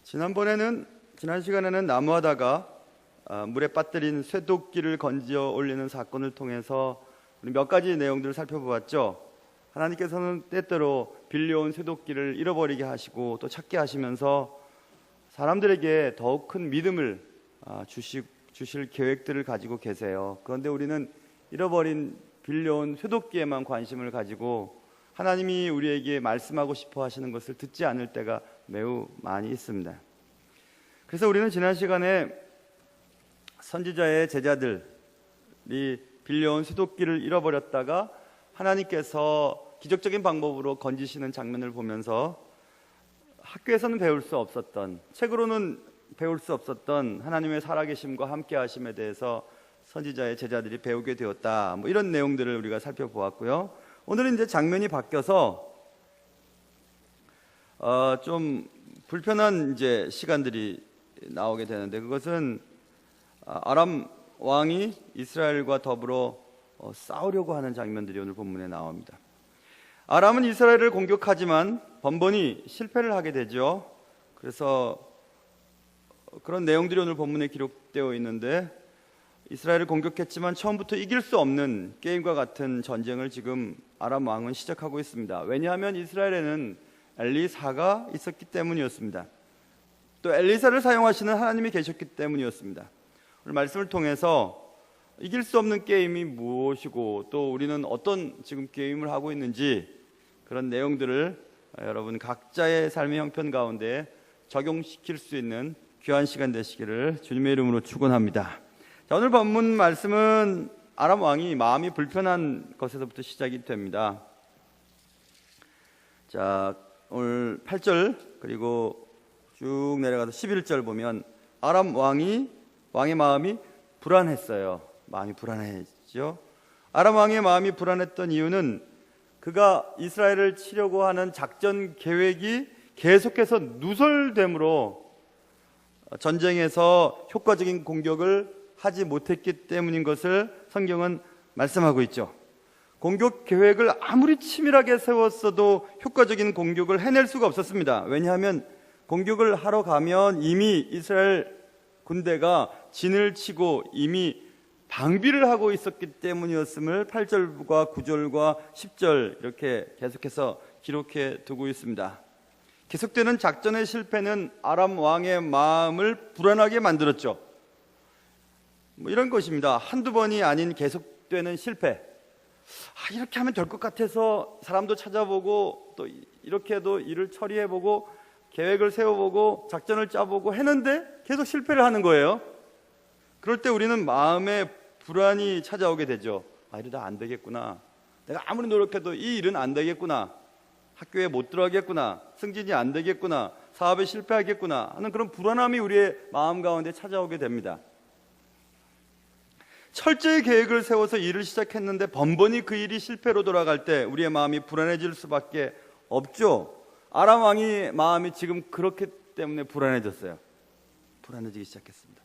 지난 시간에는 나무하다가 물에 빠뜨린 쇠도끼를 건져 올리는 사건을 통해서 우리 몇 가지 내용들을 살펴보았죠. 하나님께서는 때때로 빌려온 쇠도끼를 잃어버리게 하시고 또 찾게 하시면서 사람들에게 더욱 큰 믿음을 주실 계획들을 가지고 계세요. 그런데 우리는 잃어버린 빌려온 쇠도끼에만 관심을 가지고 하나님이 우리에게 말씀하고 싶어 하시는 것을 듣지 않을 때가 매우 많이 있습니다. 그래서 우리는 지난 시간에 선지자의 제자들이 빌려온 쇠도끼를 잃어버렸다가 하나님께서 기적적인 방법으로 건지시는 장면을 보면서 학교에서는 배울 수 없었던, 책으로는 배울 수 없었던 하나님의 살아계심과 함께하심에 대해서 선지자의 제자들이 배우게 되었다. 이런 내용들을 우리가 살펴보았고요. 오늘은 이제 장면이 바뀌어서 좀 불편한 이제 시간들이 나오게 되는데, 그것은 아람 왕이 이스라엘과 더불어 싸우려고 하는 장면들이 오늘 본문에 나옵니다. 아람은 이스라엘을 공격하지만 번번이 실패를 하게 되죠. 그래서 그런 내용들이 오늘 본문에 기록되어 있는데, 이스라엘을 공격했지만 처음부터 이길 수 없는 게임과 같은 전쟁을 지금 아람 왕은 시작하고 있습니다. 왜냐하면 이스라엘에는 엘리사가 있었기 때문이었습니다. 또 엘리사를 사용하시는 하나님이 계셨기 때문이었습니다. 오늘 말씀을 통해서 이길 수 없는 게임이 무엇이고 또 우리는 어떤 지금 게임을 하고 있는지, 그런 내용들을 여러분 각자의 삶의 형편 가운데 적용시킬 수 있는 귀한 시간 되시기를 주님의 이름으로 축원합니다. 자, 오늘 본문 말씀은 아람 왕이 마음이 불편한 것에서부터 시작이 됩니다. 자, 오늘 8절 그리고 쭉 내려가서 11절 보면 아람 왕의 마음이 불안했어요. 마음이 불안했죠. 아람 왕의 마음이 불안했던 이유는 그가 이스라엘을 치려고 하는 작전 계획이 계속해서 누설됨으로 전쟁에서 효과적인 공격을 하지 못했기 때문인 것을 성경은 말씀하고 있죠. 공격 계획을 아무리 치밀하게 세웠어도 효과적인 공격을 해낼 수가 없었습니다. 왜냐하면 공격을 하러 가면 이미 이스라엘 군대가 진을 치고 이미 방비를 하고 있었기 때문이었음을 8절과 9절과 10절 이렇게 계속해서 기록해 두고 있습니다. 계속되는 작전의 실패는 아람 왕의 마음을 불안하게 만들었죠. 이런 것입니다. 한두 번이 아닌 계속되는 실패. 이렇게 하면 될 것 같아서 사람도 찾아보고 또 이렇게 해도 일을 처리해보고 계획을 세워보고 작전을 짜보고 했는데 계속 실패를 하는 거예요. 그럴 때 우리는 마음에 불안이 찾아오게 되죠. 이러다 안 되겠구나. 내가 아무리 노력해도 이 일은 안 되겠구나. 학교에 못 들어가겠구나. 승진이 안 되겠구나. 사업에 실패하겠구나 하는 그런 불안함이 우리의 마음 가운데 찾아오게 됩니다. 철저히 계획을 세워서 일을 시작했는데 번번이 그 일이 실패로 돌아갈 때 우리의 마음이 불안해질 수밖에 없죠. 아람 왕의 마음이 지금 그렇기 때문에 불안해졌어요. 불안해지기 시작했습니다.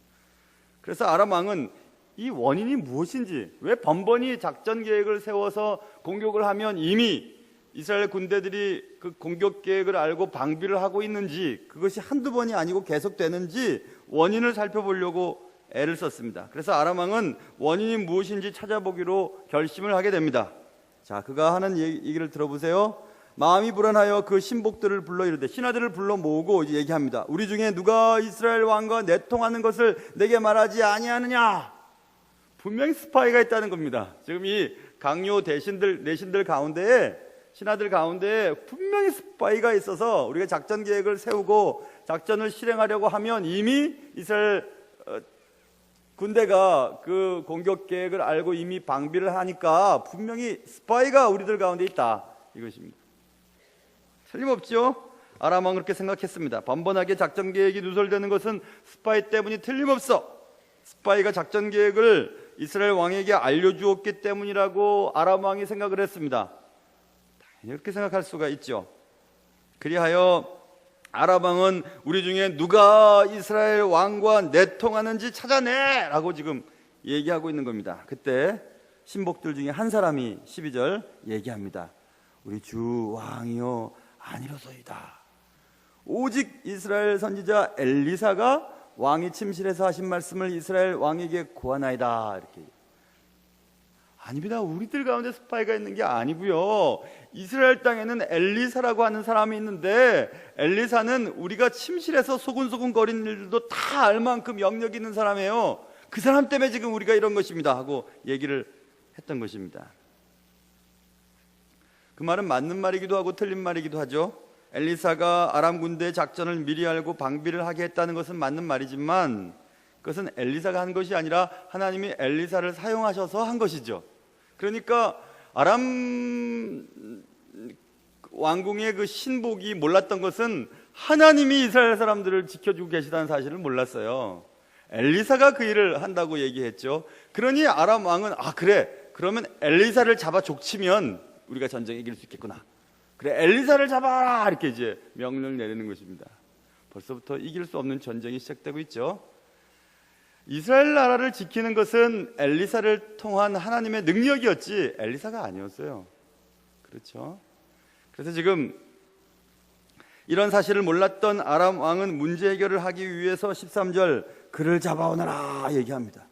그래서 아람 왕은 이 원인이 무엇인지, 왜 번번이 작전 계획을 세워서 공격을 하면 이미 이스라엘 군대들이 그 공격 계획을 알고 방비를 하고 있는지, 그것이 한두 번이 아니고 계속되는지 원인을 살펴보려고 애를 썼습니다. 그래서 아람 왕은 원인이 무엇인지 찾아보기로 결심을 하게 됩니다. 자, 그가 하는 얘기를 들어보세요. 마음이 불안하여 그 신복들을 불러 이르되, 신하들을 불러 모으고 얘기합니다. 우리 중에 누가 이스라엘 왕과 내통하는 것을 내게 말하지 아니하느냐? 분명히 스파이가 있다는 겁니다. 지금 이 강요 내신들 가운데에, 신하들 가운데에 분명히 스파이가 있어서 우리가 작전 계획을 세우고 작전을 실행하려고 하면 이미 이스라엘 군대가 그 공격 계획을 알고 이미 방비를 하니까 분명히 스파이가 우리들 가운데 있다, 이것입니다. 틀림없죠. 아람 왕은 그렇게 생각했습니다. 번번하게 작전 계획이 누설되는 것은 스파이 때문이 틀림없어. 스파이가 작전 계획을 이스라엘 왕에게 알려주었기 때문이라고 아람 왕이 생각을 했습니다. 당연히 그렇게 생각할 수가 있죠. 그리하여 아람 왕은 우리 중에 누가 이스라엘 왕과 내통하는지 찾아내! 라고 지금 얘기하고 있는 겁니다. 그때 신복들 중에 한 사람이 12절 얘기합니다. 우리 주 왕이요 아니로소이다. 오직 이스라엘 선지자 엘리사가 왕이 침실에서 하신 말씀을 이스라엘 왕에게 고하나이다. 이렇게. 아닙니다. 우리들 가운데 스파이가 있는 게 아니고요. 이스라엘 땅에는 엘리사라고 하는 사람이 있는데, 엘리사는 우리가 침실에서 소근소근 거리는 일도 다 알 만큼 영역 있는 사람이에요. 그 사람 때문에 지금 우리가 이런 것입니다 하고 얘기를 했던 것입니다. 그 말은 맞는 말이기도 하고 틀린 말이기도 하죠. 엘리사가 아람 군대의 작전을 미리 알고 방비를 하게 했다는 것은 맞는 말이지만, 그것은 엘리사가 한 것이 아니라 하나님이 엘리사를 사용하셔서 한 것이죠. 그러니까 아람 왕궁의 그 신복이 몰랐던 것은 하나님이 이스라엘 사람들을 지켜주고 계시다는 사실을 몰랐어요. 엘리사가 그 일을 한다고 얘기했죠. 그러니 아람 왕은 그래, 그러면 엘리사를 잡아 족치면 우리가 전쟁에 이길 수 있겠구나. 그래, 엘리사를 잡아라, 이렇게 이제 명령을 내리는 것입니다. 벌써부터 이길 수 없는 전쟁이 시작되고 있죠. 이스라엘 나라를 지키는 것은 엘리사를 통한 하나님의 능력이었지 엘리사가 아니었어요. 그렇죠? 그래서 지금 이런 사실을 몰랐던 아람 왕은 문제 해결을 하기 위해서 13절 그를 잡아오너라 얘기합니다.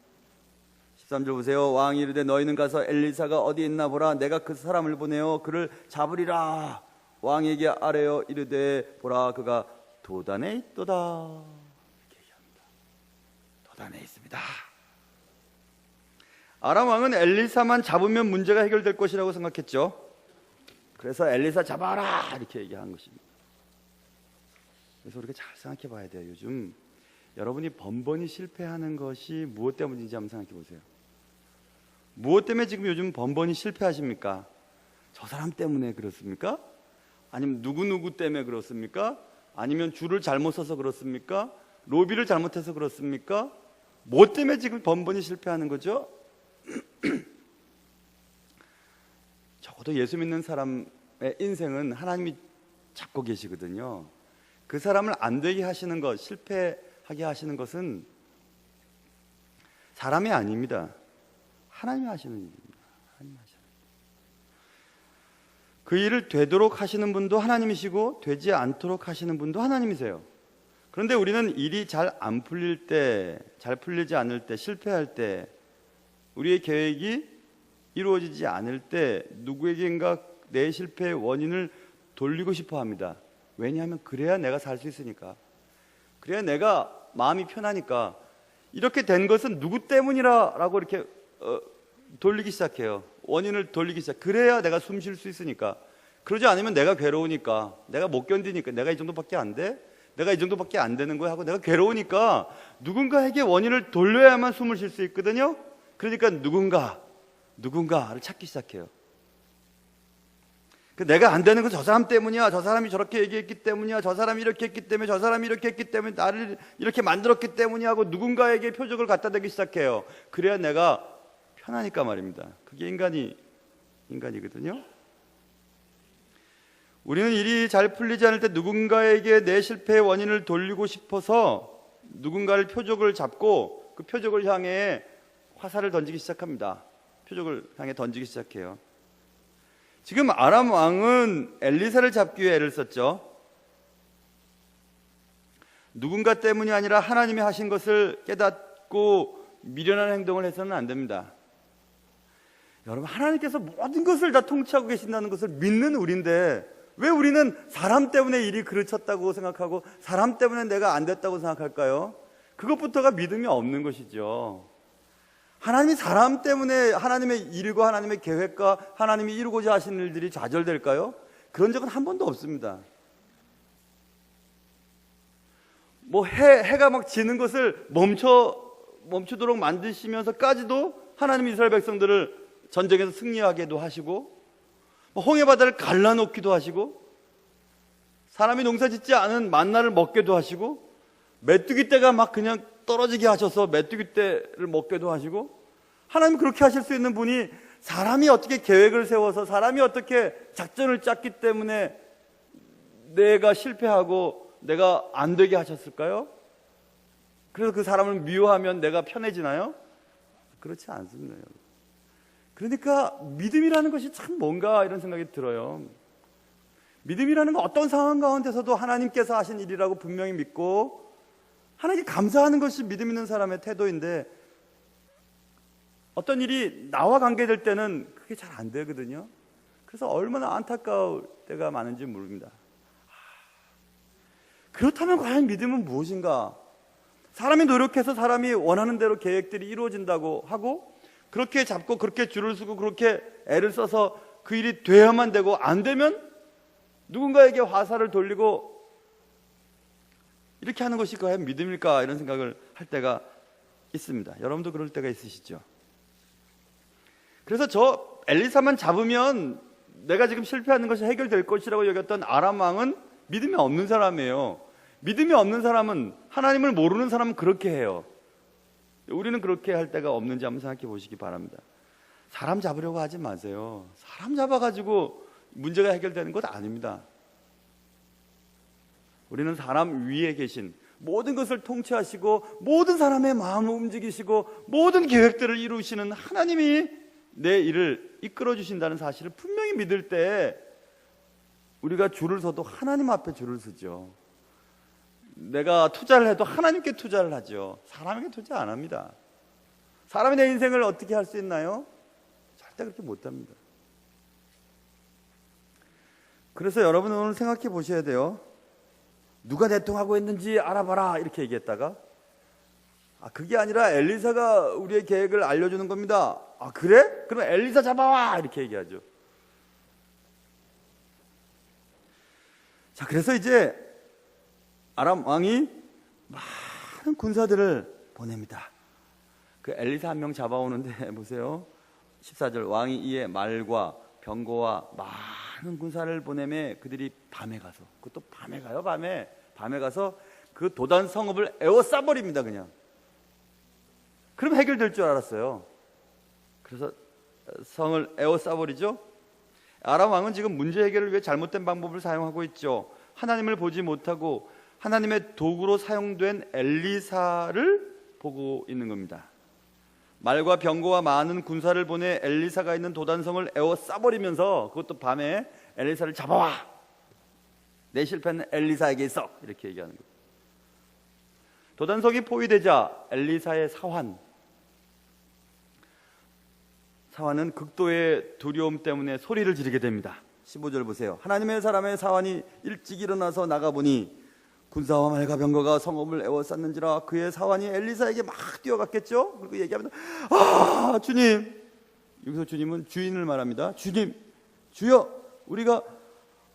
13절 보세요. 왕이 이르되 너희는 가서 엘리사가 어디 있나 보라. 내가 그 사람을 보내어 그를 잡으리라. 왕에게 아뢰어 이르되 보라 그가 도단에 있도다. 도단에 있습니다. 아람 왕은 엘리사만 잡으면 문제가 해결될 것이라고 생각했죠. 그래서 엘리사 잡아라 이렇게 얘기한 것입니다. 그래서 우리가 잘 생각해 봐야 돼요. 요즘 여러분이 번번이 실패하는 것이 무엇 때문인지 한번 생각해 보세요. 무엇 때문에 지금 요즘 번번이 실패하십니까? 저 사람 때문에 그렇습니까? 아니면 누구누구 때문에 그렇습니까? 아니면 줄을 잘못 서서 그렇습니까? 로비를 잘못해서 그렇습니까? 뭐 때문에 지금 번번이 실패하는 거죠? 적어도 예수 믿는 사람의 인생은 하나님이 잡고 계시거든요. 그 사람을 안 되게 하시는 것, 실패하게 하시는 것은 사람이 아닙니다. 하나님이 하시는 일입니다. 하나님이 하시는. 그 일을 되도록 하시는 분도 하나님이시고 되지 않도록 하시는 분도 하나님이세요. 그런데 우리는 일이 잘 안 풀릴 때, 잘 풀리지 않을 때, 실패할 때, 우리의 계획이 이루어지지 않을 때 누구에게인가 내 실패의 원인을 돌리고 싶어 합니다. 왜냐하면 그래야 내가 살 수 있으니까, 그래야 내가 마음이 편하니까. 이렇게 된 것은 누구 때문이라고 이렇게 돌리기 시작해요. 원인을 돌리기 시작. 그래야 내가 숨 쉴 수 있으니까. 그러지 않으면 내가 괴로우니까, 내가 못 견디니까, 내가 이 정도밖에 안 돼? 내가 이 정도밖에 안 되는 거야 하고 내가 괴로우니까 누군가에게 원인을 돌려야만 숨을 쉴 수 있거든요. 그러니까 누군가를 찾기 시작해요. 내가 안 되는 건 저 사람 때문이야, 저 사람이 저렇게 얘기했기 때문이야, 저 사람이 이렇게 했기 때문에, 저 사람이 이렇게 했기 때문에, 나를 이렇게 만들었기 때문이야 하고 누군가에게 표적을 갖다 대기 시작해요. 그래야 내가 편하니까 말입니다. 그게 인간이거든요. 우리는 일이 잘 풀리지 않을 때 누군가에게 내 실패의 원인을 돌리고 싶어서 누군가를 표적을 잡고 그 표적을 향해 화살을 던지기 시작합니다. 표적을 향해 던지기 시작해요. 지금 아람 왕은 엘리사를 잡기 위해 애를 썼죠. 누군가 때문이 아니라 하나님이 하신 것을 깨닫고 미련한 행동을 해서는 안 됩니다. 여러분, 하나님께서 모든 것을 다 통치하고 계신다는 것을 믿는 우리인데 왜 우리는 사람 때문에 일이 그르쳤다고 생각하고 사람 때문에 내가 안 됐다고 생각할까요? 그것부터가 믿음이 없는 것이죠. 하나님이 사람 때문에 하나님의 일과 하나님의 계획과 하나님이 이루고자 하시는 일들이 좌절될까요? 그런 적은 한 번도 없습니다. 뭐 해가 막 지는 것을 멈추도록 만드시면서까지도 하나님이 이스라엘 백성들을 전쟁에서 승리하게도 하시고, 홍해 바다를 갈라놓기도 하시고, 사람이 농사짓지 않은 만나를 먹게도 하시고, 메뚜기 떼가 막 그냥 떨어지게 하셔서 메뚜기 떼를 먹게도 하시고, 하나님 그렇게 하실 수 있는 분이 사람이 어떻게 계획을 세워서 사람이 어떻게 작전을 짰기 때문에 내가 실패하고 내가 안 되게 하셨을까요? 그래서 그 사람을 미워하면 내가 편해지나요? 그렇지 않습니다. 그러니까 믿음이라는 것이 참 뭔가 이런 생각이 들어요. 믿음이라는 건 어떤 상황 가운데서도 하나님께서 하신 일이라고 분명히 믿고 하나님께 감사하는 것이 믿음 있는 사람의 태도인데, 어떤 일이 나와 관계될 때는 그게 잘 안 되거든요. 그래서 얼마나 안타까울 때가 많은지 모릅니다. 그렇다면 과연 믿음은 무엇인가? 사람이 노력해서 사람이 원하는 대로 계획들이 이루어진다고 하고, 그렇게 잡고 그렇게 줄을 서고 그렇게 애를 써서 그 일이 돼야만 되고, 안 되면 누군가에게 화살을 돌리고 이렇게 하는 것이 과연 믿음일까? 이런 생각을 할 때가 있습니다. 여러분도 그럴 때가 있으시죠? 그래서 저 엘리사만 잡으면 내가 지금 실패하는 것이 해결될 것이라고 여겼던 아람 왕은 믿음이 없는 사람이에요. 믿음이 없는 사람은, 하나님을 모르는 사람은 그렇게 해요. 우리는 그렇게 할 때가 없는지 한번 생각해 보시기 바랍니다. 사람 잡으려고 하지 마세요. 사람 잡아가지고 문제가 해결되는 것 아닙니다. 우리는 사람 위에 계신, 모든 것을 통치하시고 모든 사람의 마음을 움직이시고 모든 계획들을 이루시는 하나님이 내 일을 이끌어 주신다는 사실을 분명히 믿을 때 우리가 줄을 서도 하나님 앞에 줄을 서죠. 내가 투자를 해도 하나님께 투자를 하죠. 사람에게 투자 안 합니다. 사람이 내 인생을 어떻게 할 수 있나요? 절대 그렇게 못합니다. 그래서 여러분은 오늘 생각해 보셔야 돼요. 누가 내통하고 있는지 알아봐라 이렇게 얘기했다가, 그게 아니라 엘리사가 우리의 계획을 알려주는 겁니다. 그래? 그럼 엘리사 잡아와 이렇게 얘기하죠. 자, 그래서 이제 아람 왕이 많은 군사들을 보냅니다. 그 엘리사 한 명 잡아오는데 보세요. 14절, 왕이 이에 말과 병거와 많은 군사를 보내매 그들이 밤에 가서, 그것도 밤에 가요. 밤에 가서 그 도단 성읍을 에워싸버립니다. 그냥. 그럼 해결될 줄 알았어요. 그래서 성을 에워싸버리죠. 아람 왕은 지금 문제 해결을 위해 잘못된 방법을 사용하고 있죠. 하나님을 보지 못하고 하나님의 도구로 사용된 엘리사를 보고 있는 겁니다. 말과 병거와 많은 군사를 보내 엘리사가 있는 도단성을 에워싸버리면서, 그것도 밤에 엘리사를 잡아와, 내 실패는 엘리사에게 있어, 이렇게 얘기하는 거예요. 도단성이 포위되자 엘리사의 사환은 극도의 두려움 때문에 소리를 지르게 됩니다. 15절 보세요. 하나님의 사람의 사환이 일찍 일어나서 나가보니 군사와 말과 병거가 성읍을 에워쌌는지라. 그의 사환이 엘리사에게 막 뛰어갔겠죠. 그리고 얘기합니다. 주님. 여기서 주님은 주인을 말합니다. 주님, 주여, 우리가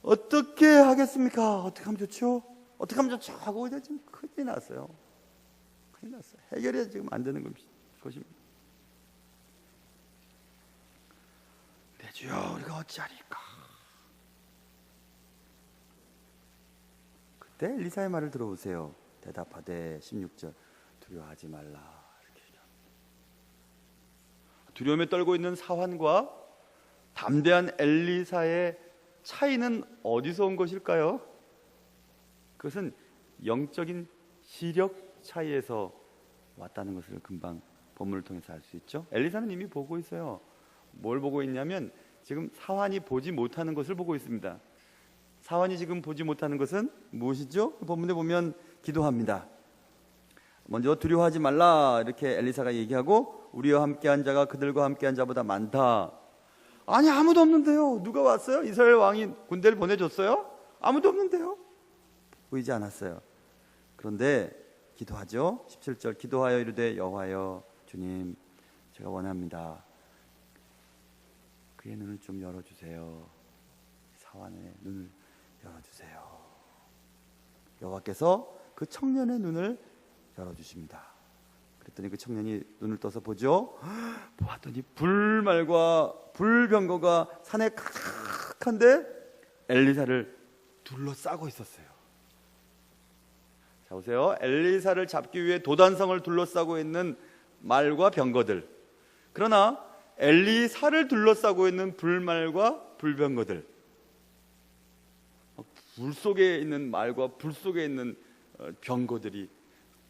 어떻게 하겠습니까? 어떻게 하면 좋죠? 어떻게 하면 좋죠? 하고 이제 지금 큰일이 났어요. 해결이 지금 안 되는 것입니다. 네, 주여, 우리가 어찌하리까? 그때 엘리사의 말을 들어보세요. 대답하되 16절, 두려워하지 말라, 이렇게 얘기합니다. 두려움에 떨고 있는 사환과 담대한 엘리사의 차이는 어디서 온 것일까요? 그것은 영적인 시력 차이에서 왔다는 것을 금방 본문을 통해서 알 수 있죠. 엘리사는 이미 보고 있어요. 뭘 보고 있냐면 지금 사환이 보지 못하는 것을 보고 있습니다. 사환이 지금 보지 못하는 것은 무엇이죠? 본문에 보면 기도합니다. 먼저 두려워하지 말라 이렇게 엘리사가 얘기하고, 우리와 함께한 자가 그들과 함께한 자보다 많다. 아니, 아무도 없는데요. 누가 왔어요? 이스라엘 왕이 군대를 보내줬어요? 아무도 없는데요. 보이지 않았어요. 그런데 기도하죠. 17절, 기도하여 이르되 여호와여, 주님, 제가 원합니다. 그의 눈을 좀 열어주세요. 사환의 눈을 열어주세요. 여호와께서 그 청년의 눈을 열어주십니다. 그랬더니 그 청년이 눈을 떠서 보죠. 보았더니 불말과 불병거가 산에 가득한데 엘리사를 둘러싸고 있었어요. 자, 보세요. 엘리사를 잡기 위해 도단성을 둘러싸고 있는 말과 병거들, 그러나 엘리사를 둘러싸고 있는 불말과 불병거들, 불 속에 있는 말과 불 속에 있는 병거들이,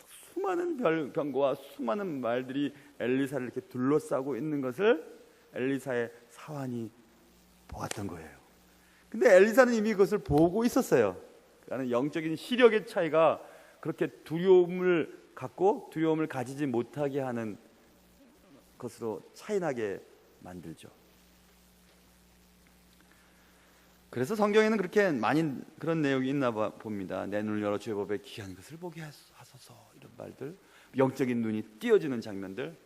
수많은 병거와 수많은 말들이 엘리사를 이렇게 둘러싸고 있는 것을 엘리사의 사환이 보았던 거예요. 근데 엘리사는 이미 그것을 보고 있었어요. 그러니까 영적인 시력의 차이가 그렇게 두려움을 갖고 두려움을 가지지 못하게 하는 것으로 차이나게 만들죠. 그래서 성경에는 그렇게 많이 그런 내용이 있나 봅니다. 내 눈을 열어 주의 법에 귀한 것을 보게 하소서, 이런 말들, 영적인 눈이 띄어지는 장면들.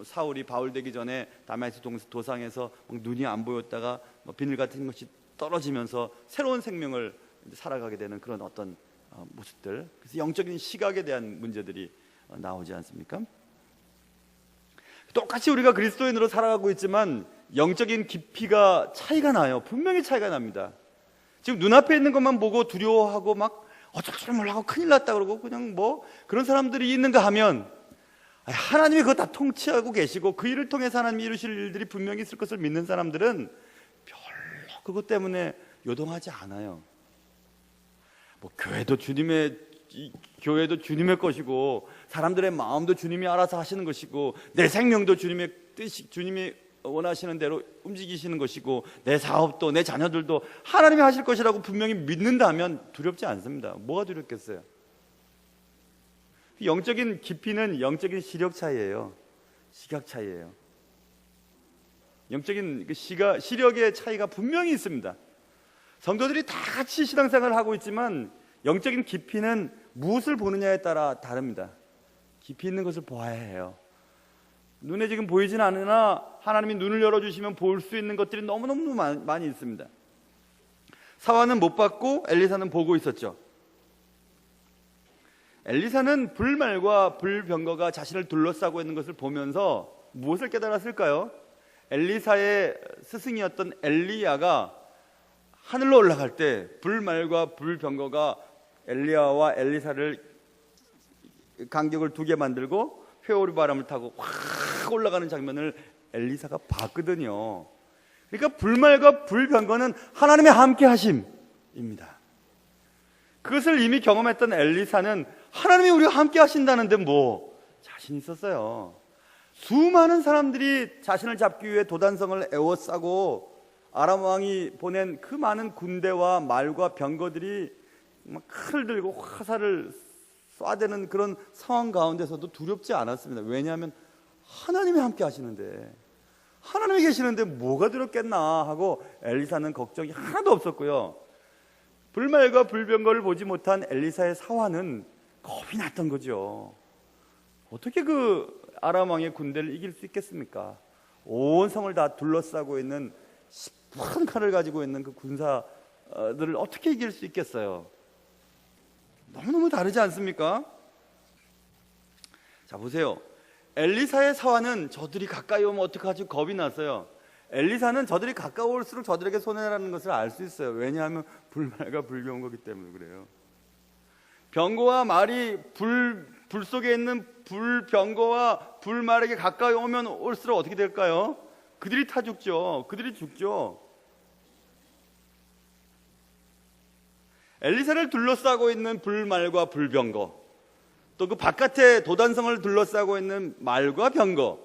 사울이 바울 되기 전에 다메섹 도상에서 눈이 안 보였다가 비늘 같은 것이 떨어지면서 새로운 생명을 살아가게 되는 그런 어떤 모습들. 그래서 영적인 시각에 대한 문제들이 나오지 않습니까? 똑같이 우리가 그리스도인으로 살아가고 있지만 영적인 깊이가 차이가 나요. 분명히 차이가 납니다. 지금 눈앞에 있는 것만 보고 두려워하고 막 어쩔 줄 몰라고 큰일 났다 그러고 그냥 뭐 그런 사람들이 있는가 하면, 하나님이 그거 다 통치하고 계시고 그 일을 통해서 하나님이 이루실 일들이 분명히 있을 것을 믿는 사람들은 별로 그것 때문에 요동하지 않아요. 뭐 교회도 주님의 것이고 사람들의 마음도 주님이 알아서 하시는 것이고 내 생명도 주님의 뜻이, 주님이 원하시는 대로 움직이시는 것이고 내 사업도 내 자녀들도 하나님이 하실 것이라고 분명히 믿는다면 두렵지 않습니다. 뭐가 두렵겠어요? 영적인 깊이는 영적인 시력 차이예요. 시각 차이예요. 영적인 시력의 차이가 분명히 있습니다. 성도들이 다 같이 신앙생활을 하고 있지만 영적인 깊이는 무엇을 보느냐에 따라 다릅니다. 깊이 있는 것을 보아야 해요. 눈에 지금 보이진 않으나 하나님이 눈을 열어주시면 볼 수 있는 것들이 너무너무 많이 있습니다. 사화는 못 봤고 엘리사는 보고 있었죠. 엘리사는 불말과 불병거가 자신을 둘러싸고 있는 것을 보면서 무엇을 깨달았을까요? 엘리사의 스승이었던 엘리야가 하늘로 올라갈 때 불말과 불병거가 엘리야와 엘리사를 간격을 2개 만들고 회오리 바람을 타고 확 올라가는 장면을 엘리사가 봤거든요. 그러니까 불말과 불병거는 하나님의 함께 하심입니다. 그것을 이미 경험했던 엘리사는 하나님이 우리와 함께 하신다는데 뭐 자신 있었어요. 수많은 사람들이 자신을 잡기 위해 도단성을 에워싸고 아람 왕이 보낸 그 많은 군대와 말과 병거들이 막 칼을 들고 화살을 쏴대는 그런 상황 가운데서도 두렵지 않았습니다. 왜냐하면 하나님이 함께 하시는데, 하나님이 계시는데 뭐가 두렵겠나 하고 엘리사는 걱정이 하나도 없었고요. 불말과 불병거를 보지 못한 엘리사의 사화는 겁이 났던 거죠. 어떻게 그 아람 왕의 군대를 이길 수 있겠습니까? 온 성을 다 둘러싸고 있는 큰 칼을 가지고 있는 그 군사들을 어떻게 이길 수 있겠어요? 너무너무 다르지 않습니까? 자, 보세요. 엘리사의 사화는 저들이 가까이 오면 어떡하지 겁이 났어요. 엘리사는 저들이 가까울수록 저들에게 손해라는 것을 알 수 있어요. 왜냐하면 불말과 불병거기 때문에 그래요. 병거와 말이 불 속에 있는 불병거와 불말에게 가까이 오면 올수록 어떻게 될까요? 그들이 타 죽죠. 그들이 죽죠. 엘리사를 둘러싸고 있는 불말과 불병거, 또 그 바깥에 도단성을 둘러싸고 있는 말과 병거,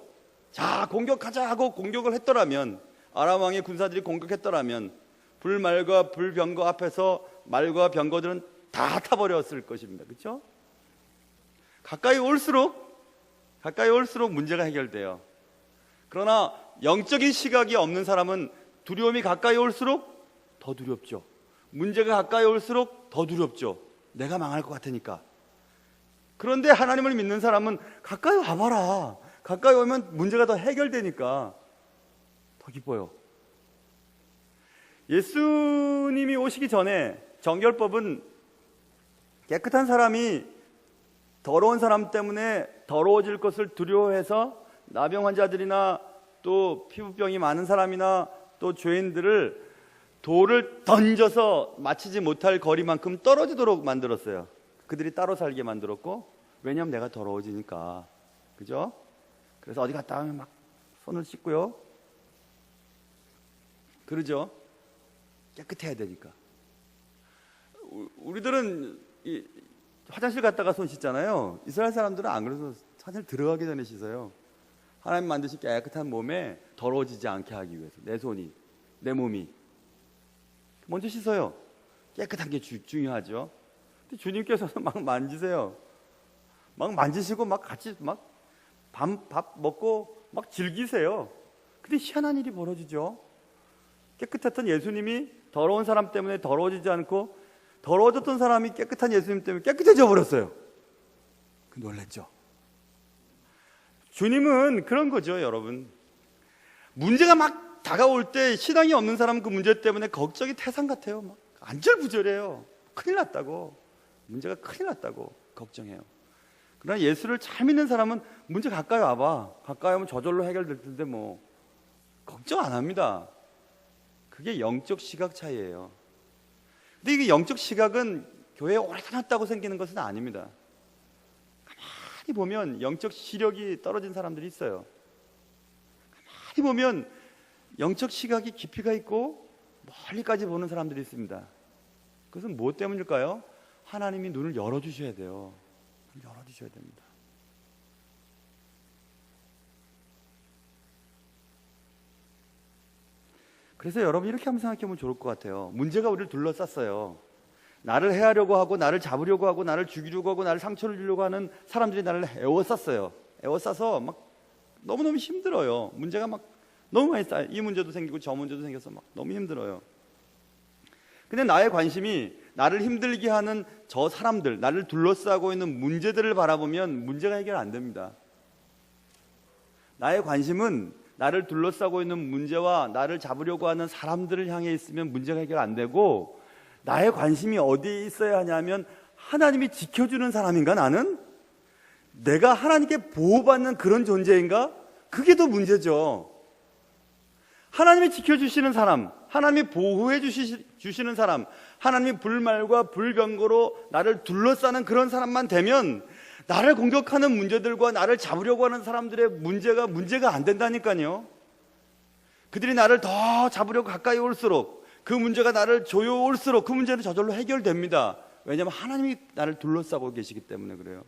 자 공격하자 하고 공격을 했더라면, 아람 왕의 군사들이 공격했더라면 불말과 불병거 앞에서 말과 병거들은 다 타버렸을 것입니다. 그렇죠? 가까이 올수록 문제가 해결돼요. 그러나 영적인 시각이 없는 사람은 두려움이 가까이 올수록 더 두렵죠. 문제가 가까이 올수록 더 두렵죠. 내가 망할 것 같으니까. 그런데 하나님을 믿는 사람은 가까이 와봐라. 가까이 오면 문제가 더 해결되니까 더 기뻐요. 예수님이 오시기 전에 정결법은 깨끗한 사람이 더러운 사람 때문에 더러워질 것을 두려워해서 나병 환자들이나 또 피부병이 많은 사람이나 또 죄인들을 돌을 던져서 맞히지 못할 거리만큼 떨어지도록 만들었어요. 그들이 따로 살게 만들었고, 왜냐하면 내가 더러워지니까. 그죠? 그래서 어디 갔다 오면 막 손을 씻고요. 그러죠? 깨끗해야 되니까. 우리들은 화장실 갔다가 손 씻잖아요. 이스라엘 사람들은 안 그래서 화장실 들어가기 전에 씻어요. 하나님 만드신 깨끗한 몸에 더러워지지 않게 하기 위해서. 내 손이, 내 몸이. 먼저 씻어요. 깨끗한 게 중요하죠. 근데 주님께서는 막 만지세요. 막 만지시고 막 같이 막 밥 먹고 막 즐기세요. 근데 희한한 일이 벌어지죠. 깨끗했던 예수님이 더러운 사람 때문에 더러워지지 않고 더러워졌던 사람이 깨끗한 예수님 때문에 깨끗해져 버렸어요. 놀랬죠. 주님은 그런 거죠, 여러분. 문제가 막 다가올 때 신앙이 없는 사람은 그 문제 때문에 걱정이 태산 같아요. 막 안절부절해요. 큰일 났다고. 문제가 큰일 났다고 걱정해요. 그러나 예수를 잘 믿는 사람은 문제 가까이 와봐. 가까이 오면 저절로 해결될 텐데 뭐 걱정 안 합니다. 그게 영적 시각 차이예요. 근데 이게 영적 시각은 교회에 오래 다녔다고 생기는 것은 아닙니다. 가만히 보면 영적 시력이 떨어진 사람들이 있어요. 가만히 보면 영적 시각이 깊이가 있고 멀리까지 보는 사람들이 있습니다. 그것은 무엇 때문일까요? 하나님이 눈을 열어주셔야 돼요. 열어주셔야 됩니다. 그래서 여러분 이렇게 한번 생각해보면 좋을 것 같아요. 문제가 우리를 둘러쌌어요. 나를 해하려고 하고 나를 잡으려고 하고 나를 죽이려고 하고 나를 상처를 주려고 하는 사람들이 나를 에워쌌어요. 에워싸서 막 너무너무 힘들어요. 문제가 막 너무 많이 쌓여요. 이 문제도 생기고 저 문제도 생겨서 막 너무 힘들어요. 근데 나의 관심이 나를 힘들게 하는 저 사람들, 나를 둘러싸고 있는 문제들을 바라보면 문제가 해결 안 됩니다. 나의 관심은 나를 둘러싸고 있는 문제와 나를 잡으려고 하는 사람들을 향해 있으면 문제가 해결 안 되고, 나의 관심이 어디에 있어야 하냐면 하나님이 지켜주는 사람인가, 나는? 내가 하나님께 보호받는 그런 존재인가? 그게 더 문제죠. 하나님이 지켜주시는 사람, 하나님이 보호해 주시는 사람, 하나님이 불말과 불병거로 나를 둘러싸는 그런 사람만 되면 나를 공격하는 문제들과 나를 잡으려고 하는 사람들의 문제가 안 된다니까요. 그들이 나를 더 잡으려고 가까이 올수록, 그 문제가 나를 조여올수록 그 문제는 저절로 해결됩니다. 왜냐하면 하나님이 나를 둘러싸고 계시기 때문에 그래요.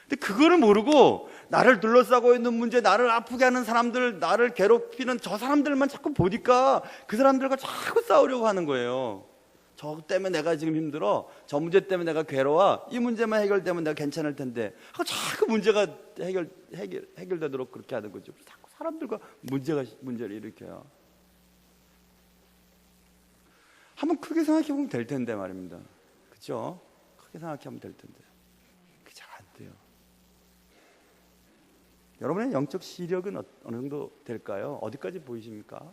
근데 그거를 모르고 나를 둘러싸고 있는 문제, 나를 아프게 하는 사람들, 나를 괴롭히는 저 사람들만 자꾸 보니까 그 사람들과 자꾸 싸우려고 하는 거예요. 저 때문에 내가 지금 힘들어, 저 문제 때문에 내가 괴로워, 이 문제만 해결되면 내가 괜찮을 텐데 하고 자꾸 문제가 해결되도록 그렇게 하는 거죠. 자꾸 사람들과 문제를 일으켜요. 한번 크게 생각해 보면 될 텐데 말입니다. 그렇죠? 크게 생각하면 될 텐데 그게 잘 안 돼요. 여러분의 영적 시력은 어느 정도 될까요? 어디까지 보이십니까?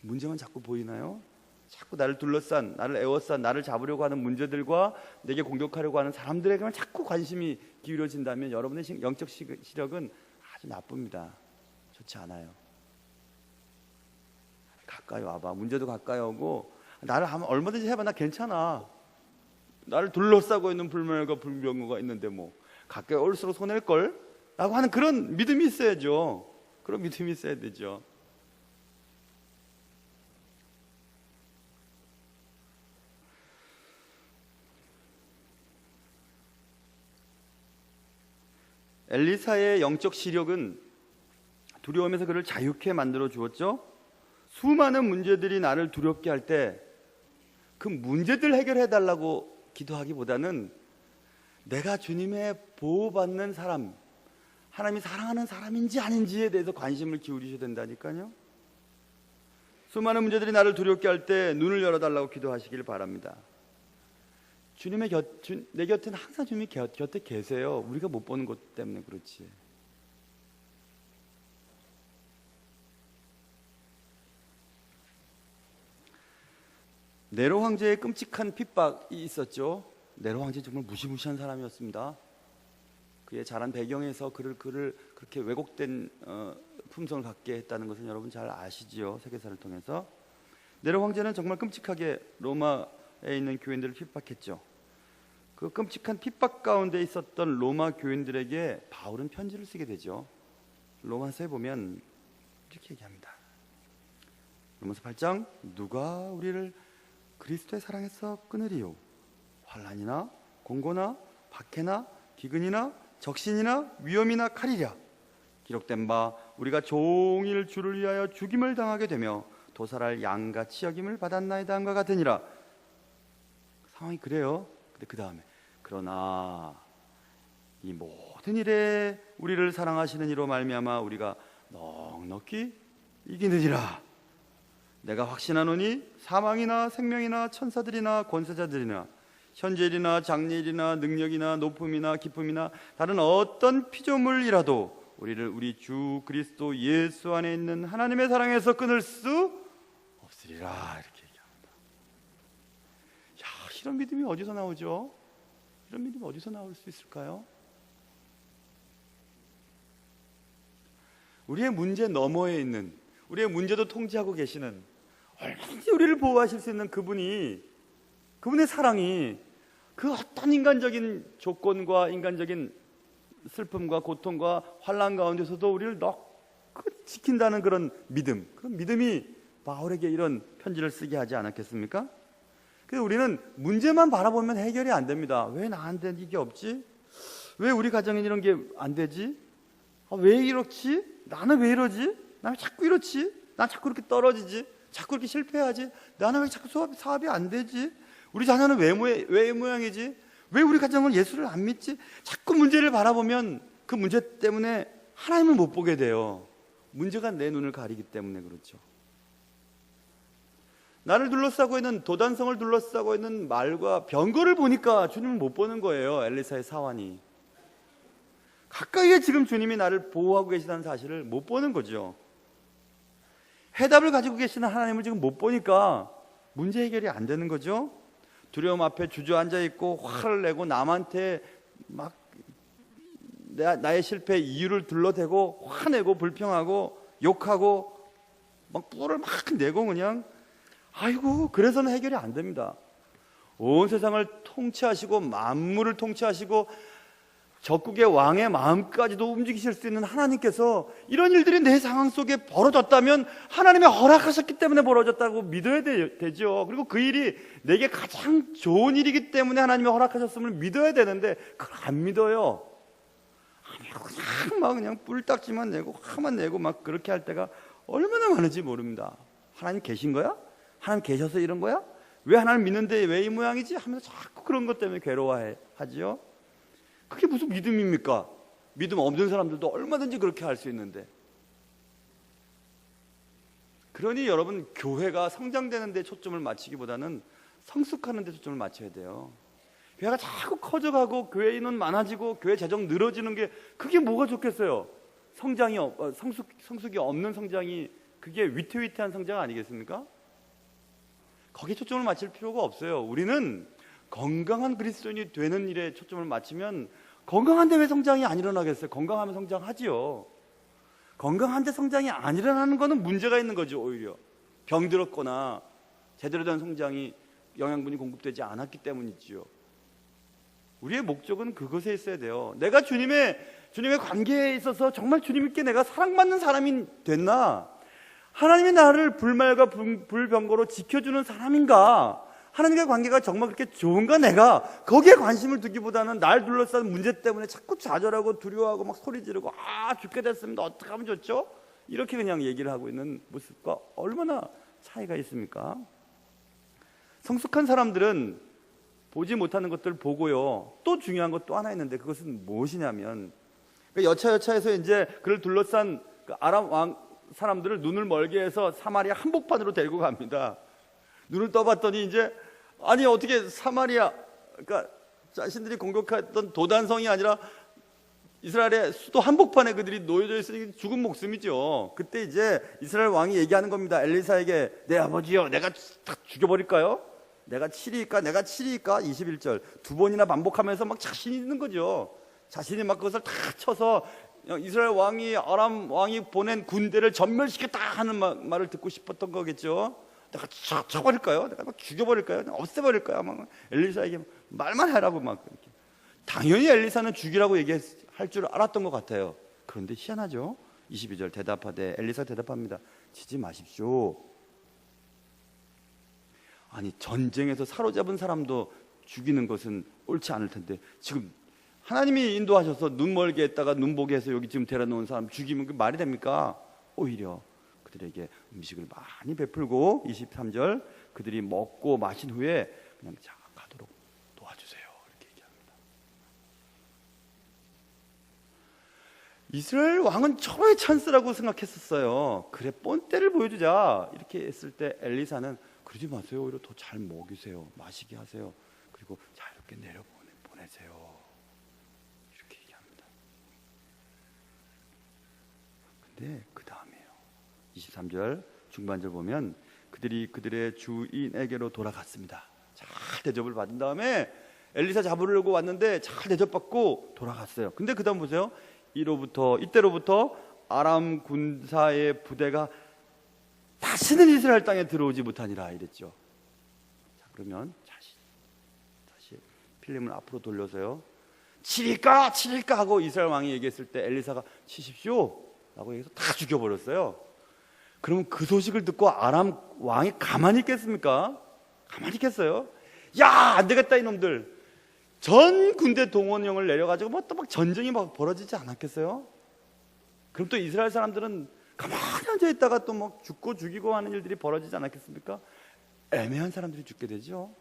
문제만 자꾸 보이나요? 자꾸 나를 둘러싼, 나를 에워싼, 나를 잡으려고 하는 문제들과 내게 공격하려고 하는 사람들에게만 자꾸 관심이 기울어진다면 여러분의 영적 시력은 아주 나쁩니다. 좋지 않아요. 가까이 와봐. 문제도 가까이 오고, 나를 얼마든지 해봐. 나 괜찮아. 나를 둘러싸고 있는 불멸과 불병거가 있는데 뭐 가까이 올수록 손해일걸? 라고 하는 그런 믿음이 있어야죠. 그런 믿음이 있어야 되죠. 엘리사의 영적 시력은 두려움에서 그를 자유케 만들어 주었죠. 수많은 문제들이 나를 두렵게 할 때 그 문제들 해결해 달라고 기도하기보다는 내가 주님의 보호받는 사람, 하나님이 사랑하는 사람인지 아닌지에 대해서 관심을 기울이셔야 된다니까요. 수많은 문제들이 나를 두렵게 할 때 눈을 열어달라고 기도하시길 바랍니다. 내 곁에는 항상 주님이 곁에 계세요. 우리가 못 보는 것 때문에 그렇지. 네로 황제의 끔찍한 핍박이 있었죠. 네로 황제 정말 무시무시한 사람이었습니다. 그의 자란 배경에서 그를 그렇게 왜곡된 품성을 갖게 했다는 것은 여러분 잘 아시지요. 세계사를 통해서. 네로 황제는 정말 끔찍하게 로마에 있는 교인들을 핍박했죠. 그 끔찍한 핍박 가운데 있었던 로마 교인들에게 바울은 편지를 쓰게 되죠. 로마서에 보면 이렇게 얘기합니다. 로마서 8장, 누가 우리를 그리스도의 사랑에서 끊으리요? 환난이나 공고나 박해나 기근이나 적신이나 위험이나 칼이랴. 기록된 바 우리가 종일 주를 위하여 죽임을 당하게 되며 도살할 양같이 여김을 받았나이다 함과 같으니라. 상황이 그래요. 근데 그 다음에 그러나 이 모든 일에 우리를 사랑하시는 이로 말미암아 우리가 넉넉히 이기느니라. 내가 확신하노니 사망이나 생명이나 천사들이나 권세자들이나 현재일이나 장래일이나 능력이나 높음이나 기쁨이나 다른 어떤 피조물이라도 우리를 우리 주 그리스도 예수 안에 있는 하나님의 사랑에서 끊을 수 없으리라. 이렇게 얘기합니다. 야, 이런 믿음이 어디서 나오죠? 이런 믿음이 어디서 나올 수 있을까요? 우리의 문제 너머에 있는, 우리의 문제도 통제하고 계시는, 얼마든지 우리를 보호하실 수 있는 그분의 사랑이 그 어떤 인간적인 조건과 인간적인 슬픔과 고통과 환난 가운데서도 우리를 넉넉히 지킨다는 그런 믿음이 바울에게 이런 편지를 쓰게 하지 않았겠습니까? 그래서 우리는 문제만 바라보면 해결이 안 됩니다. 왜 나한테 이게 없지? 왜 우리 가정엔 이런 게 안 되지? 왜 이렇지? 나는 왜 이러지? 나는 왜 자꾸 이렇지? 난 자꾸 이렇게 떨어지지? 자꾸 이렇게 실패하지? 나는 왜 자꾸 사업이 안 되지? 우리 자녀는 왜 모양이지? 왜 우리 가정은 예수를 안 믿지? 자꾸 문제를 바라보면 그 문제 때문에 하나님을 못 보게 돼요. 문제가 내 눈을 가리기 때문에 그렇죠. 나를 둘러싸고 있는, 도단성을 둘러싸고 있는 말과 병거를 보니까 주님을 못 보는 거예요. 엘리사의 사환이 가까이에 지금 주님이 나를 보호하고 계시다는 사실을 못 보는 거죠. 해답을 가지고 계시는 하나님을 지금 못 보니까 문제 해결이 안 되는 거죠. 두려움 앞에 주저앉아 있고 화를 내고 남한테 막 나의 실패의 이유를 둘러대고 화내고 불평하고 욕하고 막 뿔을 막 내고 그냥 아이고, 그래서는 해결이 안 됩니다. 온 세상을 통치하시고 만물을 통치하시고 적국의 왕의 마음까지도 움직이실 수 있는 하나님께서 이런 일들이 내 상황 속에 벌어졌다면 하나님이 허락하셨기 때문에 벌어졌다고 믿어야 되죠. 그리고 그 일이 내게 가장 좋은 일이기 때문에 하나님이 허락하셨음을 믿어야 되는데 그걸 안 믿어요. 그냥 뿔딱지만 내고 화만 내고 막 그렇게 할 때가 얼마나 많은지 모릅니다. 하나님 계신 거야? 하나님 계셔서 이런 거야? 왜 하나님 믿는데 왜 이 모양이지? 하면서 자꾸 그런 것 때문에 괴로워하지요. 그게 무슨 믿음입니까? 믿음 없는 사람들도 얼마든지 그렇게 할 수 있는데. 그러니 여러분, 교회가 성장되는 데 초점을 맞추기보다는 성숙하는 데 초점을 맞춰야 돼요. 교회가 자꾸 커져가고 교회 인원 많아지고 교회 재정 늘어지는 게 그게 뭐가 좋겠어요? 성숙이 없는 성장이 그게 위태위태한 성장 아니겠습니까? 거기에 초점을 맞출 필요가 없어요. 우리는 건강한 그리스도인이 되는 일에 초점을 맞추면 건강한데 왜 성장이 안 일어나겠어요? 건강하면 성장하지요. 건강한데 성장이 안 일어나는 거는 문제가 있는 거죠. 오히려 병들었거나 제대로 된 성장이 영양분이 공급되지 않았기 때문이지요. 우리의 목적은 그것에 있어야 돼요. 내가 주님의 관계에 있어서 정말 주님께 내가 사랑받는 사람이 됐나? 하나님이 나를 불말과 불병거로 지켜주는 사람인가? 하나님과의 관계가 정말 그렇게 좋은가? 내가 거기에 관심을 두기보다는 날 둘러싼 문제 때문에 자꾸 좌절하고 두려워하고 막 소리 지르고 죽게 됐습니다. 어떻게 하면 좋죠? 이렇게 그냥 얘기를 하고 있는 모습과 얼마나 차이가 있습니까? 성숙한 사람들은 보지 못하는 것들을 보고요. 또 중요한 것 또 하나 있는데 그것은 무엇이냐면 여차여차해서 이제 그를 둘러싼 그 아람 왕 사람들을 눈을 멀게 해서 사마리아 한복판으로 데리고 갑니다. 눈을 떠봤더니 이제 아니 어떻게 사마리아, 그러니까 자신들이 공격했던 도단성이 아니라 이스라엘의 수도 한복판에 그들이 놓여져 있으니 죽은 목숨이죠. 그때 이제 이스라엘 왕이 얘기하는 겁니다. 엘리사에게 내 아버지요, 내가 다 죽여버릴까요? 내가 치리이까 21절 두 번이나 반복하면서 막 자신이 있는 거죠. 자신이 막 그것을 다 쳐서 이스라엘 왕이 아람 왕이 보낸 군대를 전멸시켰다 하는 말을 듣고 싶었던 거겠죠. 내가 쳐버릴까요? 내가 막 죽여버릴까요? 없애버릴까요? 막 엘리사에게 말만 하라고 막 그렇게. 당연히 엘리사는 죽이라고 얘기할 줄 알았던 것 같아요. 그런데 희한하죠. 22절 대답하되 엘리사 대답합니다. 치지 마십시오. 아니 전쟁에서 사로잡은 사람도 죽이는 것은 옳지 않을 텐데 지금 하나님이 인도하셔서 눈 멀게 했다가 눈 보게 해서 여기 지금 데려놓은 사람 죽이면 그 말이 됩니까? 오히려 그들에게 음식을 많이 베풀고 23절 그들이 먹고 마신 후에 그냥 자 가도록 도와주세요 이렇게 얘기합니다. 이스라엘 왕은 초보의 찬스라고 생각했었어요. 그래 본때를 보여주자 이렇게 했을 때 엘리사는 그러지 마세요. 오히려 더 잘 먹이세요. 마시게 하세요. 그리고 자유롭게 내려보내세요. 이렇게 얘기합니다. 근데 그 다음이에요. 23절 중반절 보면 그들이 그들의 주인에게로 돌아갔습니다. 잘 대접을 받은 다음에 엘리사 잡으려고 왔는데 잘 대접받고 돌아갔어요. 근데 그 다음 보세요. 이때로부터 아람 군사의 부대가 다시는 이스라엘 땅에 들어오지 못하니라 이랬죠. 자, 그러면 다시 필름을 앞으로 돌려서요. 치릴까 하고 이스라엘 왕이 얘기했을 때 엘리사가 치십시오 라고 얘기해서 다 죽여버렸어요. 그러면 그 소식을 듣고 아람 왕이 가만히 있겠습니까? 가만히 있겠어요? 야, 안 되겠다 이놈들. 전 군대 동원령을 내려가지고 뭐 또 막 전쟁이 막 벌어지지 않았겠어요? 그럼 또 이스라엘 사람들은 가만히 앉아 있다가 또 막 죽고 죽이고 하는 일들이 벌어지지 않았겠습니까? 애매한 사람들이 죽게 되죠.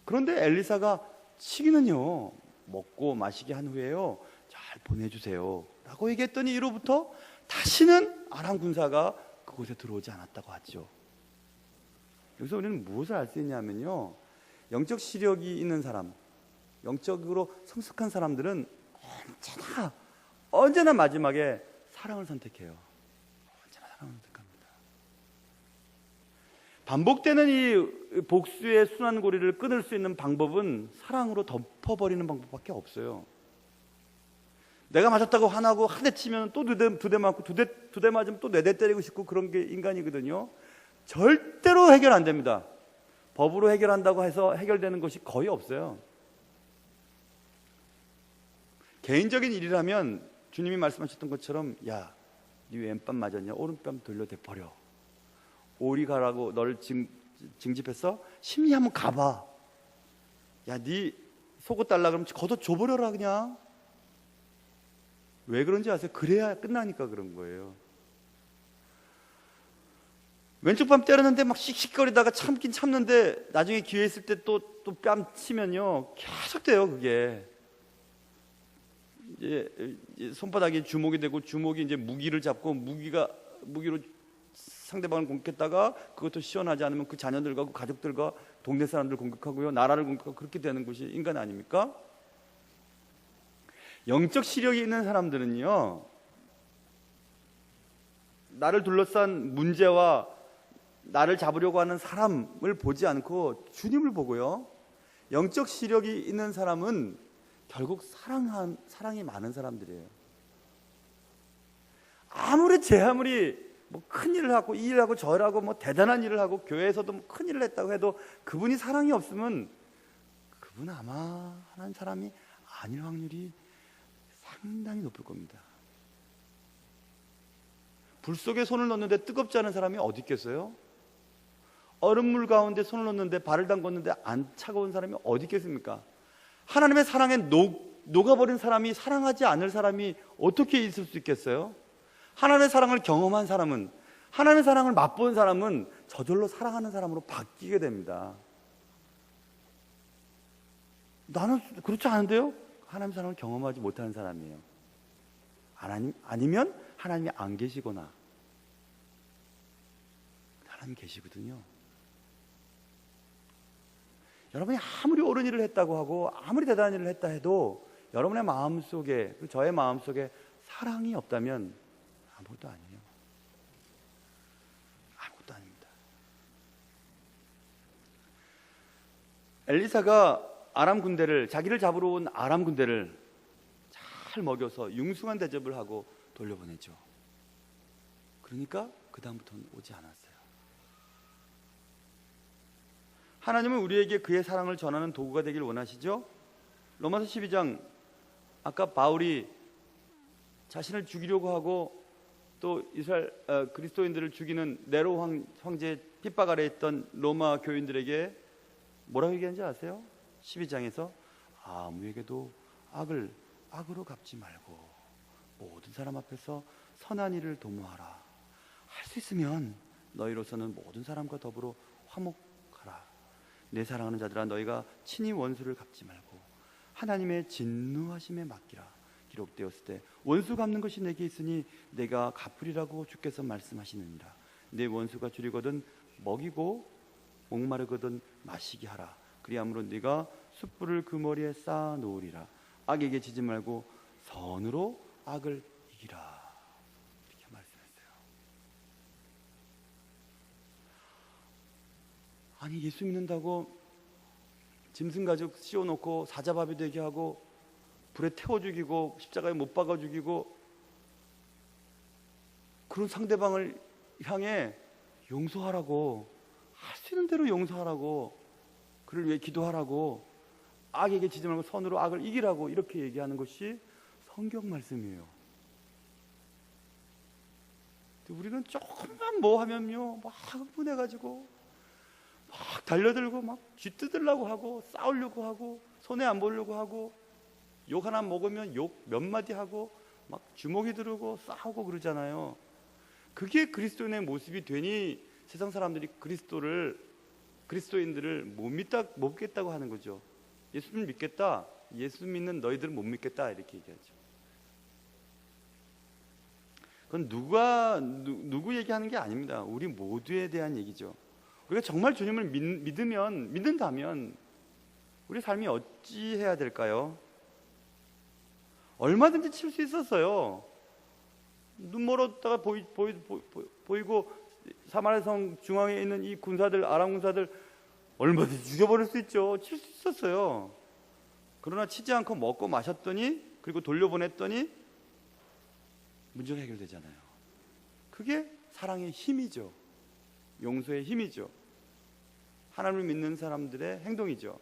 그런데 엘리사가 치기는요, 먹고 마시게 한 후에요, 잘 보내주세요 라고 얘기했더니 이로부터 다시는 아람 군사가 그곳에 들어오지 않았다고 하죠. 여기서 우리는 무엇을 알 수 있냐면요, 영적 시력이 있는 사람, 영적으로 성숙한 사람들은 언제나 마지막에 사랑을 선택해요. 언제나 사랑을 선택합니다. 반복되는 이 복수의 순환고리를 끊을 수 있는 방법은 사랑으로 덮어버리는 방법밖에 없어요. 내가 맞았다고 화나고 한 대 치면 또 두 대 맞고 두 대 맞으면 또 네 대 때리고 싶고 그런 게 인간이거든요. 절대로 해결 안 됩니다. 법으로 해결한다고 해서 해결되는 것이 거의 없어요. 개인적인 일이라면 주님이 말씀하셨던 것처럼, 야, 네 왼뺨 맞았냐? 오른뺨 돌려대버려. 오리 가라고 너를 징집했어? 심리 한번 가봐. 야, 네 속옷 달라 그러면 걷어 줘버려라 그냥. 왜 그런지 아세요? 그래야 끝나니까 그런 거예요. 왼쪽 뺨 때렸는데 막 씩씩거리다가 참긴 참는데 나중에 기회 있을 때 또 뺨 치면요 계속 돼요. 그게 이제 손바닥이 주먹이 되고 주먹이 이제 무기를 잡고 무기로 상대방을 공격했다가 그것도 시원하지 않으면 그 자녀들과 그 가족들과 동네 사람들 공격하고요, 나라를 공격하고 그렇게 되는 것이 인간 아닙니까? 영적 시력이 있는 사람들은요, 나를 둘러싼 문제와 나를 잡으려고 하는 사람을 보지 않고 주님을 보고요, 영적 시력이 있는 사람은 결국 사랑이 많은 사람들이에요. 아무리 뭐 큰 일을 하고 이 일을 하고 저 일을 하고 뭐 대단한 일을 하고 교회에서도 뭐 큰 일을 했다고 해도 그분이 사랑이 없으면 그분 아마 하나님 사람이 아닐 확률이 상당히 높을 겁니다. 불 속에 손을 넣는데 뜨겁지 않은 사람이 어디 있겠어요? 얼음물 가운데 손을 넣는데 발을 담궜는데 안 차가운 사람이 어디 있겠습니까? 하나님의 사랑에 녹아버린 사람이, 사랑하지 않을 사람이 어떻게 있을 수 있겠어요? 하나님의 사랑을 경험한 사람은, 하나님의 사랑을 맛본 사람은 저절로 사랑하는 사람으로 바뀌게 됩니다. 나는 그렇지 않은데요? 하나님의 사랑을 경험하지 못하는 사람이에요. 아니면 하나님이 안 계시거나, 하나님 계시거든요. 여러분이 아무리 옳은 일을 했다고 하고 아무리 대단한 일을 했다 해도 여러분의 마음속에, 그리고 저의 마음속에 사랑이 없다면 아무것도 아니에요. 아무것도 아닙니다. 엘리사가 아람 군대를, 자기를 잡으러 온 아람 군대를 잘 먹여서 융숭한 대접을 하고 돌려보내죠. 그러니까 그 다음부터는 오지 않았어요. 하나님은 우리에게 그의 사랑을 전하는 도구가 되길 원하시죠? 로마서 12장, 아까 바울이 자신을 죽이려고 하고 또 이스라엘 그리스도인들을 죽이는 네로 황제의 핍박 아래 있던 로마 교인들에게 뭐라고 얘기하는지 아세요? 12장에서 아무에게도 악을 악으로 갚지 말고 모든 사람 앞에서 선한 일을 도모하라. 할 수 있으면 너희로서는 모든 사람과 더불어 화목하라. 내 사랑하는 자들아, 너희가 친히 원수를 갚지 말고 하나님의 진노하심에 맡기라. 기록되었을 때 원수 갚는 것이 내게 있으니 내가 갚으리라고 주께서 말씀하시느니라. 내 원수가 줄이거든 먹이고 목마르거든 마시게 하라. 그리함으로 네가 숯불을 그 머리에 쌓아 놓으리라. 악에게 지지 말고 선으로 악을 이기라. 이렇게 말씀했어요. 아니, 예수 믿는다고 짐승 가죽 씌워놓고 사자밥이 되게 하고 불에 태워 죽이고 십자가에 못 박아 죽이고 그런 상대방을 향해 용서하라고, 할 수 있는 대로 용서하라고, 그를 위해 기도하라고, 악에게 지지 말고 선으로 악을 이기라고 이렇게 얘기하는 것이 성경 말씀이에요. 우리는 조금만 뭐 하면요 막 흥분해가지고 막 달려들고 막 쥐뜯으려고 하고 싸우려고 하고 손해 안 보려고 하고 욕 하나 먹으면 욕 몇 마디 하고 막 주먹이 들고 싸우고 그러잖아요. 그게 그리스도인의 모습이 되니 세상 사람들이 그리스도인들을 못 믿겠다고 하는 거죠. 예수를 믿겠다, 예수 믿는 너희들은 못 믿겠다, 이렇게 얘기하죠. 그건 누구 얘기하는 게 아닙니다. 우리 모두에 대한 얘기죠. 우리가 정말 주님을 믿는다면 우리 삶이 어찌해야 될까요? 얼마든지 칠 수 있었어요. 눈 멀었다가 보이고 사마리아 성 중앙에 있는 이 군사들, 아람 군사들 얼마든지 죽여버릴 수 있죠. 칠 수 있었어요. 그러나 치지 않고 먹고 마셨더니, 그리고 돌려보냈더니 문제가 해결되잖아요. 그게 사랑의 힘이죠. 용서의 힘이죠. 하나님을 믿는 사람들의 행동이죠.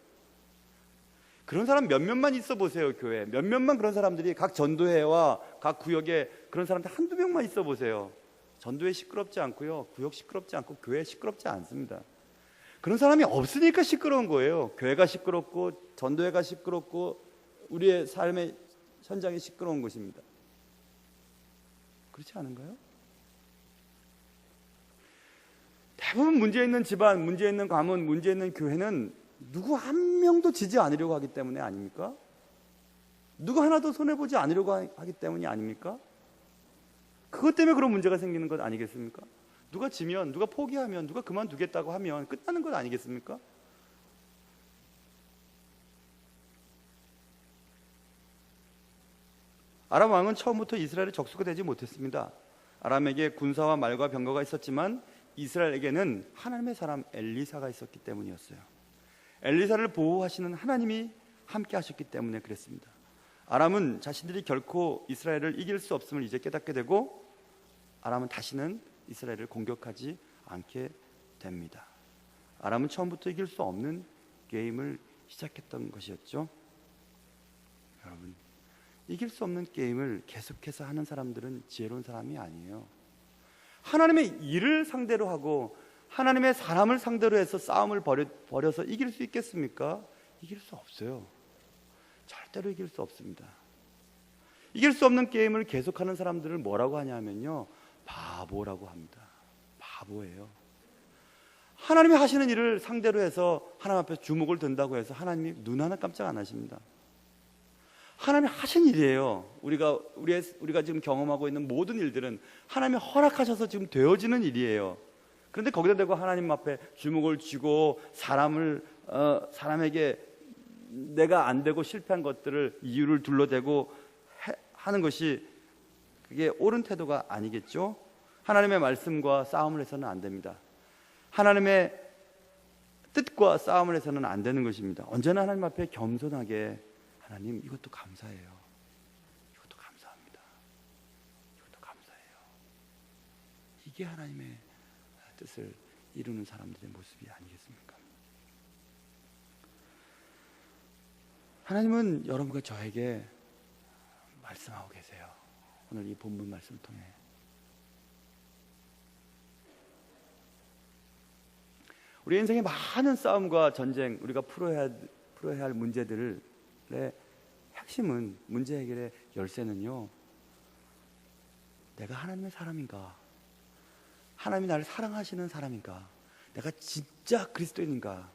그런 사람 몇몇만 있어 보세요. 교회에 몇몇만 그런 사람들이 각 전도회와 각 구역에 그런 사람들 한두 명만 있어 보세요. 전도회 시끄럽지 않고요, 구역 시끄럽지 않고 교회 시끄럽지 않습니다. 그런 사람이 없으니까 시끄러운 거예요. 교회가 시끄럽고 전도회가 시끄럽고 우리의 삶의 현장이 시끄러운 것입니다. 그렇지 않은가요? 대부분 문제 있는 집안, 문제 있는 가문, 문제 있는 교회는 누구 한 명도 지지 않으려고 하기 때문에 아닙니까? 누구 하나도 손해보지 않으려고 하기 때문이 아닙니까? 그것 때문에 그런 문제가 생기는 것 아니겠습니까? 누가 지면, 누가 포기하면, 누가 그만두겠다고 하면 끝나는 것 아니겠습니까? 아람 왕은 처음부터 이스라엘의 적수가 되지 못했습니다. 아람에게 군사와 말과 병거가 있었지만 이스라엘에게는 하나님의 사람 엘리사가 있었기 때문이었어요. 엘리사를 보호하시는 하나님이 함께 하셨기 때문에 그랬습니다. 아람은 자신들이 결코 이스라엘을 이길 수 없음을 이제 깨닫게 되고 아람은 다시는 이스라엘을 공격하지 않게 됩니다. 아람은 처음부터 이길 수 없는 게임을 시작했던 것이었죠. 여러분, 이길 수 없는 게임을 계속해서 하는 사람들은 지혜로운 사람이 아니에요. 하나님의 일을 상대로 하고 하나님의 사람을 상대로 해서 싸움을 벌여서 이길 수 있겠습니까? 이길 수 없어요. 절대로 이길 수 없습니다. 이길 수 없는 게임을 계속하는 사람들을 뭐라고 하냐면요, 바보라고 합니다. 바보예요. 하나님이 하시는 일을 상대로 해서 하나님 앞에 주목을 든다고 해서 하나님이 눈 하나 깜짝 안 하십니다. 하나님이 하신 일이에요. 우리가 지금 경험하고 있는 모든 일들은 하나님이 허락하셔서 지금 되어지는 일이에요. 그런데 거기다 대고 하나님 앞에 주목을 쥐고 사람에게 내가 안 되고 실패한 것들을 이유를 둘러대고 하는 것이 그게 옳은 태도가 아니겠죠. 하나님의 말씀과 싸움을 해서는 안 됩니다. 하나님의 뜻과 싸움을 해서는 안 되는 것입니다. 언제나 하나님 앞에 겸손하게, 하나님 이것도 감사해요, 이것도 감사합니다, 이것도 감사해요. 이게 하나님의 뜻을 이루는 사람들의 모습이 아니겠습니까? 하나님은 여러분과 저에게 말씀하고 계세요. 오늘 이 본문 말씀을 통해 우리 인생의 많은 싸움과 전쟁, 우리가 풀어야 할 문제들의 핵심은, 문제 해결의 열쇠는요, 내가 하나님의 사람인가? 하나님이 나를 사랑하시는 사람인가? 내가 진짜 그리스도인인가?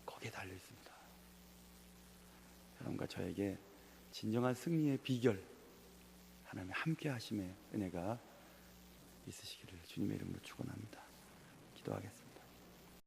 거기에 달려 있습니다. 여러분과 저에게 진정한 승리의 비결, 하나님의 함께 하심의 은혜가 있으시기를 주님의 이름으로 축원합니다. 기도하겠습니다.